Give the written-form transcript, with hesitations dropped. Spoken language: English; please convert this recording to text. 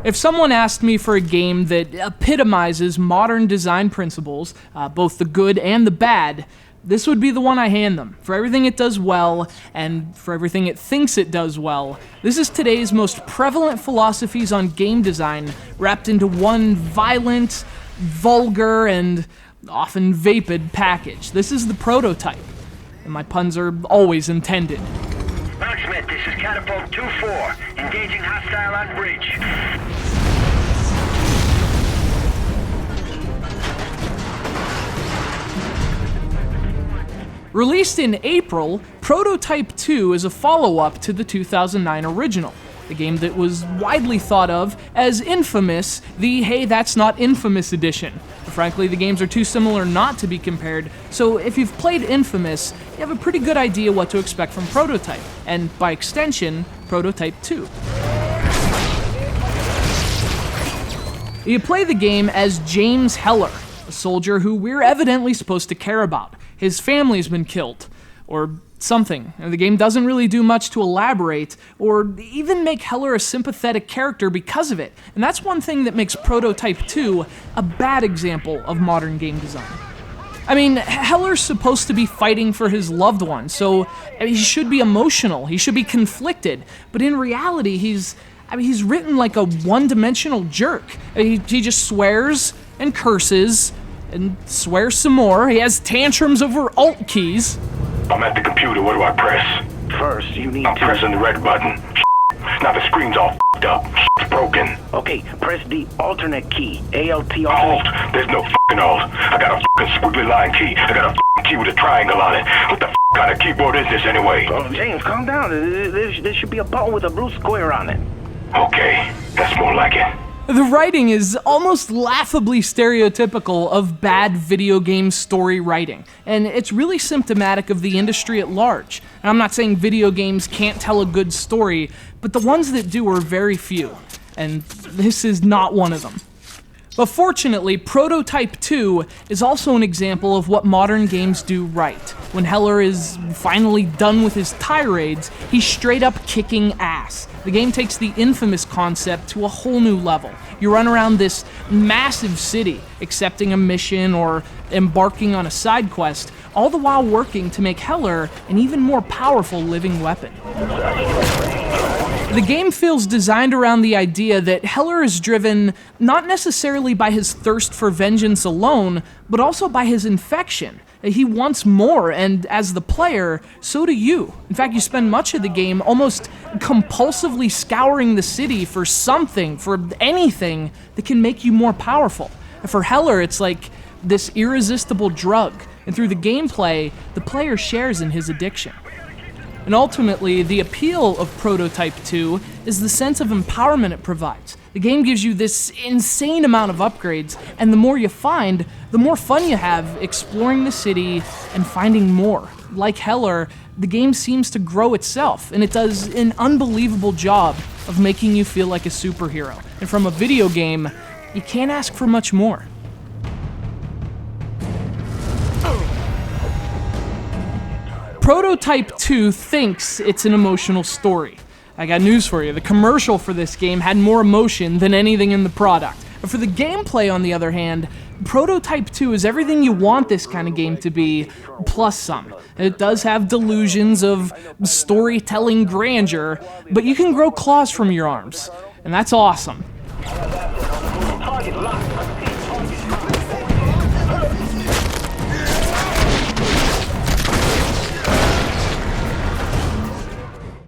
If someone asked me for a game that epitomizes modern design principles, both the good and the bad, this would be the one I hand them. For everything it does well, and for everything it thinks it does well, this is today's most prevalent philosophies on game design, wrapped into one violent, vulgar, and often vapid package. This is the prototype, and my puns are always intended. Locksmith, this is Catapult 2-4, engaging hostile on bridge. Released in April, Prototype 2 is a follow-up to the 2009 original, the game that was widely thought of as Infamous, the Hey That's Not Infamous edition. But frankly, the games are too similar not to be compared, so if you've played Infamous, you have a pretty good idea what to expect from Prototype, and by extension, Prototype 2. You play the game as James Heller, a soldier who we're evidently supposed to care about. His family's been killed, or something. The game doesn't really do much to elaborate, or even make Heller a sympathetic character because of it. And that's one thing that makes Prototype 2 a bad example of modern game design. I mean, Heller's supposed to be fighting for his loved one, so he should be emotional, he should be conflicted, but in reality, he's written like a one-dimensional jerk. He just swears and curses, and swears some more. He has tantrums over alt keys. I'm at the computer, what do I press? First, you need I'm pressing the red button. Now the screen's all f***ed up. It's broken. Okay, press the alternate key. ALT alternate. Alt? There's no f***ing alt. I got a f***ing squiggly line key. I got a f***ing key with a triangle on it. What the f*** kind of keyboard is this anyway? Oh, James, calm down. There should be a button with a blue square on it. Okay, that's more like it. The writing is almost laughably stereotypical of bad video game story writing, and it's really symptomatic of the industry at large. And I'm not saying video games can't tell a good story, but the ones that do are very few, and this is not one of them. But fortunately, Prototype 2 is also an example of what modern games do right. When Heller is finally done with his tirades, he's straight up kicking ass. The game takes the Infamous concept to a whole new level. You run around this massive city, accepting a mission or embarking on a side quest, all the while working to make Heller an even more powerful living weapon. The game feels designed around the idea that Heller is driven not necessarily by his thirst for vengeance alone, but also by his infection. He wants more, and as the player, so do you. In fact, you spend much of the game almost compulsively scouring the city for something, for anything that can make you more powerful. And for Heller, it's like this irresistible drug, and through the gameplay, the player shares in his addiction. And ultimately, the appeal of Prototype 2 is the sense of empowerment it provides. The game gives you this insane amount of upgrades, and the more you find, the more fun you have exploring the city and finding more. Like Heller, the game seems to grow itself, and it does an unbelievable job of making you feel like a superhero. And from a video game, you can't ask for much more. Prototype 2 thinks it's an emotional story. I got news for you, the commercial for this game had more emotion than anything in the product. But for the gameplay, on the other hand, Prototype 2 is everything you want this kind of game to be, plus some. It does have delusions of storytelling grandeur, but you can grow claws from your arms, and that's awesome.